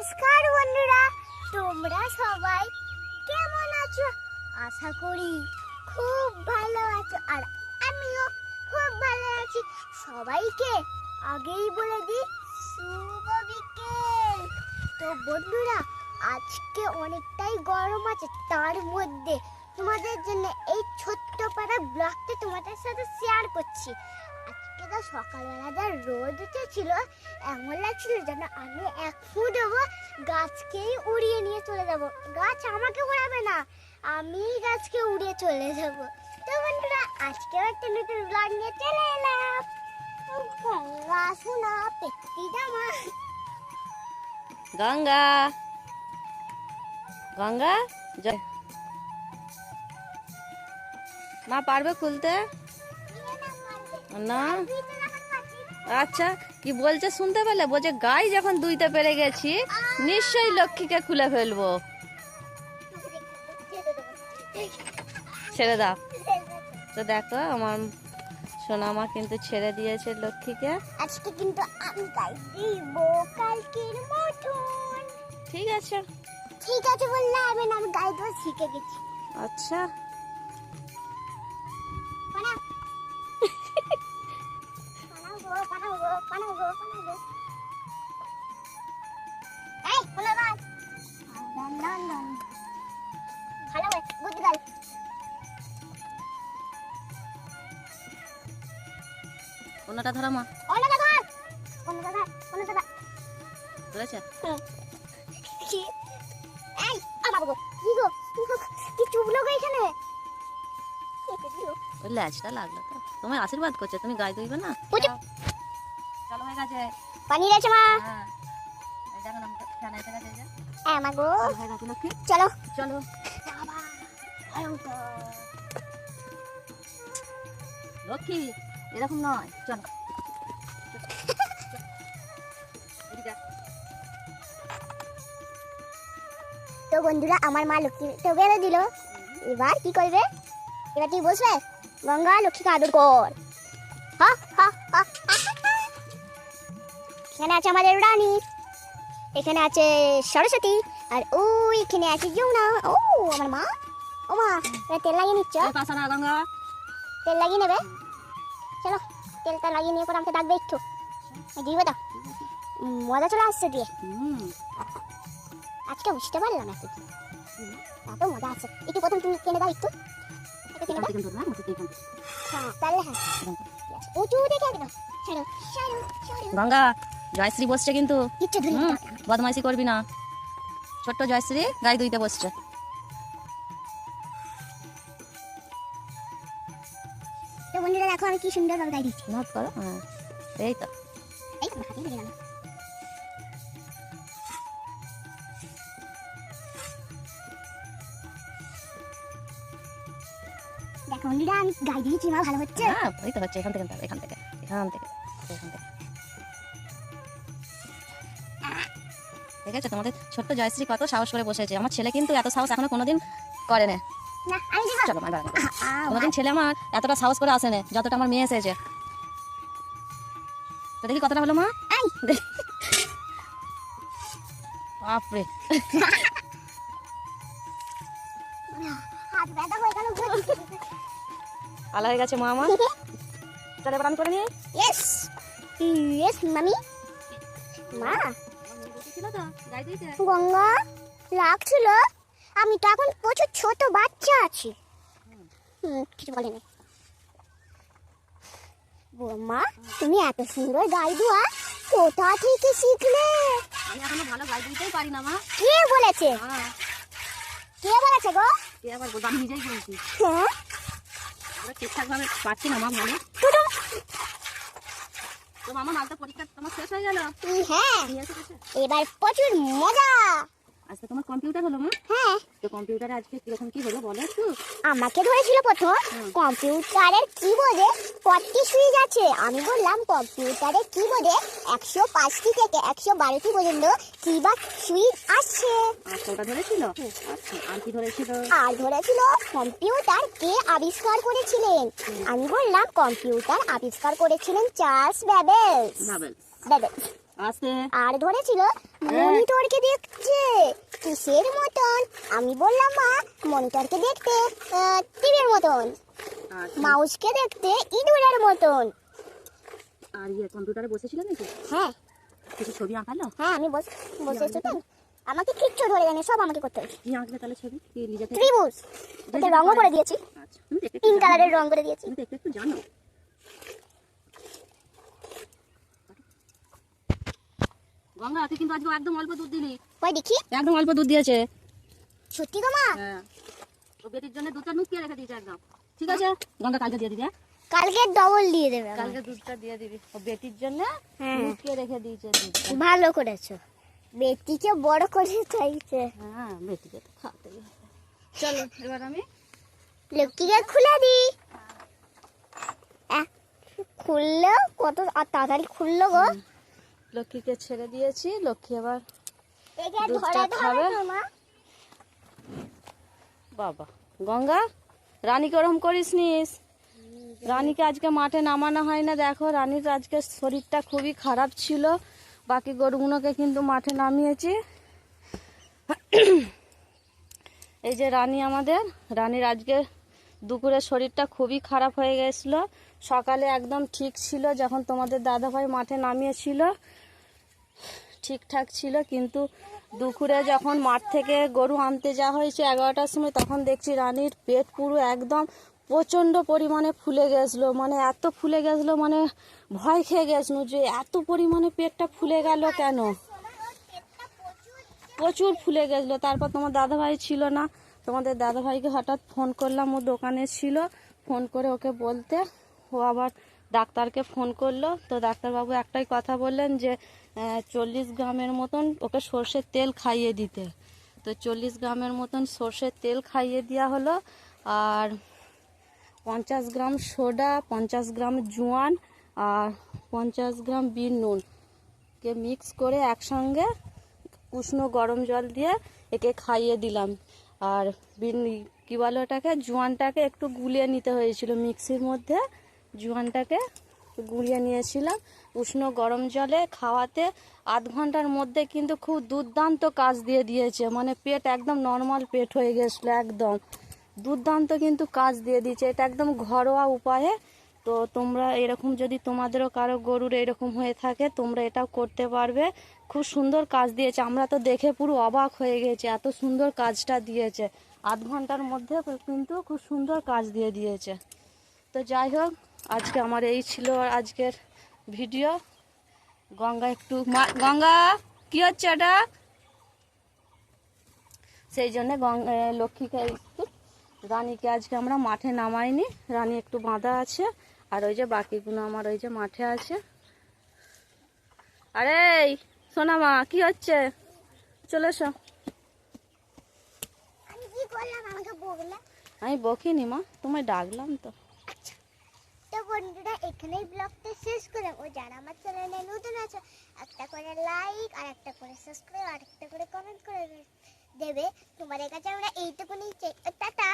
নমস্কার বন্ধুরা, তোমরা সবাই কেমন আছো? আশা করি খুব ভালো আছো, আর আমিও খুব ভালো আছি। সবাইকে আগেই বলে দিই শুভ বিকেল। তো বন্ধুরা, আজকে অনেকটাই গরম আছে, তার মধ্যে তোমাদের জন্য এই ছোট্ট পাড়া ব্লগটা তোমাদের সাথে শেয়ার করছি। আজকে তো সকালবেলা যা রোদ উঠেছিল, এমন লাগছিল যেন আমি এক ফু দেবো, গাছকেই উড়িয়ে নিয়ে চলে যাব। গাছ আমাকে উড়াবে না, আমি গাছকে উড়িয়ে চলে যাব। তো বন্ধুরা, আজকেও একটা নতুন ব্লগ নিয়ে চলে এলাম। গঙ্গা শোনা পেট্টি জামা। গঙ্গা গঙ্গা মা পারবে খুলতে না? আচ্ছা, কি বলছে শুনতে পেলে? বলছে গাই যখন দুইতে পেরে গেছি, নিশ্চয়ই লক্ষ্মীকে খুলে ফেলবো। ছেড়ে দাও। তো দেখো, আমার সোনা মা কিন্তু ছেড়ে দিয়েছে লক্ষ্মীকে। আজকে কিন্তু আমি গাই দিব কালকের মতন। ঠিক আছে, ঠিক আছে বললে আমি না, আমি গাই দেওয়া শিখে গেছি। আচ্ছা। অন্যটা ধরো মা। ধরেছে? ওই ল্যাজটা লাগলো তো। তোমায় আশীর্বাদ করছে, তুমি গায়ে দইবে না? চলো, হয়ে গেছে। পানি রয়েছে মা। হ্যাঁ, এই দেখো না, ফ্যান এসে গেছে, এই যে। মা গো, হয়ে গেছে লক্ষ্মী। চলো চলো। লক্ষ্মী এরকম নয়, চলো। এদিকে। তো বন্ধুরা, আমার মা লক্ষ্মী তো বেড়ে দিল। এবার কি করবে? এবার তুই বসবে, গঙ্গা লক্ষ্মীকে আদর কর। হা হা হা। এখানে আছে আমাদের রানী, এখানে আছে সরস্বতী, আর ওই এখানে আছে যমুনা। ও আমার মা, ও মা, এবার তেল লাগিয়ে নিচ্ছ? পাশা না গঙ্গা, তেল লাগিয়ে নেবে? চলো, তেলটা লাগিয়ে নিয়ে পর আমাকে ডাকবে একটু, দিবে তো। মজা চলে আসছে দিয়ে। আজকে বুঝতে পারলাম না এত মজা আছে। একটু প্রথম তুমি কিনে দাও, একটু তাহলে হ্যাঁ উঁচু দেখে একদম। গঙ্গা জয়শ্রী বসছে কিন্তু, কিচ্ছু ধরে বদমাইশি করবি না। ছোট্ট জয়শ্রী গায়ে দুইতে বসছে। তো বন্ধুরা দেখো, আমি কি সুন্দর ভাবে গাই দিচ্ছি। নোট করো। হ্যাঁ, এই তো। এই তো হাতে লেগে গেল। দেখো বন্ধুরা, আমি গাই দিয়েছি, মা ভালো হচ্ছে। হ্যাঁ, এই তো হচ্ছে। এখান থেকে এখান থেকে এখান থেকে এখান থেকে। ঠিক আছে, তোমাদের ছোট্ট জয়শ্রী কত সাহস করে বসেছে। আমার ছেলে কিন্তু এত সাহস এখনো কোনোদিন করে না। না আমি দিব। চলো, কোনোদিন ছেলে আমার এতটা সাহস করে আসে না যতটা আমার মেয়ে এসেছে। তো দেখি কতটা হলো মা। বাপরে, হাত ব্যথা হয়ে গেল। আলা হয়ে গেছে মা আমার। চলো এবার আমি করে নিই। ইয়েস ইয়েস মামি। মা, গঙ্গা লাগছিল, আমি তো এখন প্রচুর ছোট বাচ্চা আছি। কিছু বলেনি। বৌমা, তুমি এত সুন্দর গাই দেওয়া কোথা থেকে শিখলে? আমি এখনো ভালো গাই দিতেই পারি না মা। কে বলেছে? কে বলেছে গো? কে আবার বলবো? আমি নিজেই বলছি। হ্যাঁ, ঠিকঠাক ভাবে পারছি না মা ভালো। তো মামা মালটা পরীক্ষা তোমার শেষ হয়ে গেল? হ্যাঁ, এবার প্রচুর মজা। আজকে তোমার কম্পিউটার হলো মা? হ্যাঁ। তো কম্পিউটারে আজকে কিরকম কি হলো বলো একটু। আমাকে ধরেছিল প্রথম কম্পিউটারের কিবোর্ডে 40 সুইচ আছে। আমি বললাম কম্পিউটারের কিবোর্ডে 105টি থেকে 112টি পর্যন্ত কিবোর্ড সুইচ আছে। আচ্ছা, ওটা ধরেছিল। আচ্ছা, আর কি ধরেছিল? আর ধরেছিল কম্পিউটার কে আবিষ্কার করেছিলেন। আমি বললাম কম্পিউটার আবিষ্কার করেছিলেন চার্লস ব্যাবেজ। বাবেল। ব্যাবেজ। আস্তে। আর ধরেছিল মনিটরকে দিয়ে কিসের মতন? আমি বললাম মা মনিটরকে দেখতে টিভির মতন, মাউসকে দেখতে ইঁদুরের মতন। আর কম্পিউটারে বসেছিল নাকি? হ্যাঁ কিছু ছবি আঁকালো? হ্যাঁ, আমি বসেছি তো, আমাকে কিচ্ছু ধরে জানে, সব আমাকে করতে হবে। কি আঁকলে তাহলে ছবি? কি নিজে থেকে? ত্রিভুজ, ওতে রঙও করে দিয়েছি, আচ্ছা, তুমি তো একটু 3 কালারের রং করে দিয়েছি। তুমি তো একটু জানো। গঙ্গা, তুই কিন্তু আজকে একদম অল্প দুধ দিলি। ওই দেখি, একদম অল্প দুধ দিয়েছে। সত্যি গো মা? হ্যাঁ, ও বেটির জন্য দুধটা নুকিয়ে রেখে দিয়েছে একদম। ঠিক আছে গঙ্গা, কালকে দিয়ে দিবি। হ্যাঁ, কালকে ডবল দিয়ে দেবে আমায়। কালকে দুধটা দিয়ে দিবি। ও বেটির জন্য হ্যাঁ। নুকিয়ে রেখে দিয়েছে দুধটা। ভালো করেছো, বেটিকে বড় করে চাইছে। হ্যাঁ, বেটিকে তো খাওয়াতেই হবে। চলো এবার আমি লক্ষ্মীকে খুলে দি। খুললো কত তাড়াতাড়ি খুললো গো। লক্ষ্মীকে ছেড়ে দিয়েছি। লক্ষ্মী এবার একে দুধটা ধরে খাবে। ধরে মা। বাবা, গঙ্গা রানীকে ওরম করিস নিস। রানীকে আজকে মাঠে নামানো হয় না। দেখো, রানীর আজকে শরীরটা খুবই খারাপ ছিল। বাকি গরুগুলোকে কিন্তু মাঠে নামিয়েছি। এই যে রানী আমাদের, রানীর আজকে দুপুরে শরীরটা খুবই খারাপ হয়ে গেছিলো। সকালে একদম ঠিক ছিল, যখন তোমাদের দাদাভাই মাঠে নামিয়েছিল ঠিকঠাক ছিল, কিন্তু দুপুরে যখন মাঠ থেকে গরু আনতে যাওয়া হয়েছে 11টার সময়, তখন দেখছি রানীর পেট পুরো একদম প্রচণ্ড পরিমাণে ফুলে গেছিলো। মানে এত ফুলে গেছিলো, মানে ভয় খেয়ে গেছিলো যে এত পরিমাণে পেটটা ফুলে গেল কেন। প্রচুর ফুলে গেছিলো। তারপর তোমার দাদাভাই ছিল না, তোমাদের দাদাভাইকে হঠাৎ ফোন করলাম, ও দোকানে ছিল। ফোন করে ওকে বলতে ও আবার ডাক্তারকে ফোন করলো। তো ডাক্তারবাবু একটাই কথা বললেন যে 40 গ্রামের মতন ওকে সর্ষের তেল খাইয়ে দিতে। তো 40 গ্রামের মতন সর্ষের তেল খাইয়ে দেওয়া হলো। আর 50 গ্রাম সোডা, 50 গ্রাম জোয়ান আর 50 গ্রাম বিন নুনকে মিক্স করে একসঙ্গে উষ্ণ গরম জল দিয়ে একে খাইয়ে দিলাম। আর কী বলো ওটাকে, জোয়ানটাকে একটু গুলিয়ে নিতে হয়েছিল মিক্সির মধ্যে। জোয়ানটাকে গুলিয়ে নিয়েছিলাম উষ্ণ গরম জলে। খাওয়াতে আধ ঘন্টার মধ্যে কিন্তু খুব দুর্দান্ত কাজ দিয়ে দিয়েছে। মানে পেট একদম নর্মাল পেট হয়ে গেছিলো, একদম দুর্দান্ত কিন্তু কাজ দিয়ে দিয়েছে। এটা একদম ঘরোয়া উপায়ে। তো তোমরা এরকম যদি তোমাদেরও কারো গরুর এরকম হয়ে থাকে, তোমরা এটাও করতে পারবে। খুব সুন্দর কাজ দিয়েছে। আমরা তো দেখে পুরো অবাক হয়ে গেছি, এত সুন্দর কাজটা দিয়েছে। আধ ঘন্টার মধ্যে কিন্তু খুব সুন্দর কাজ দিয়ে দিয়েছে। তো যাই হোক, আজকে আমার এই ছিল আজকের ভিডিও। গঙ্গা একটু গঙ্গা কি হচ্ছে এটা? সেই জন্যে লক্ষ্মীকে রানীকে আজকে আমরা মাঠে নামাইনি। রানী একটু বাঁধা আছে, আর ওই যে বাকিগুলো আমার ওই যে মাঠে আছে। আরে সোনা মা, কি হচ্ছে? চলে এসো। আমি কি করলাম আমাকে বললা? আমি বকিনি মা, তোমায় ডাকলাম তো। আচ্ছা, তো বন্ধুরা এখানেই ব্লগটা শেষ করলাম। ও যারা আমার চ্যানেলে নতুন আছে, একটা করে লাইক আর একটা করে সাবস্ক্রাইব আর একটা করে কমেন্ট করে দেবে। তোমাদের কাছে আমরা এইটুকুনি চাই। টাটা।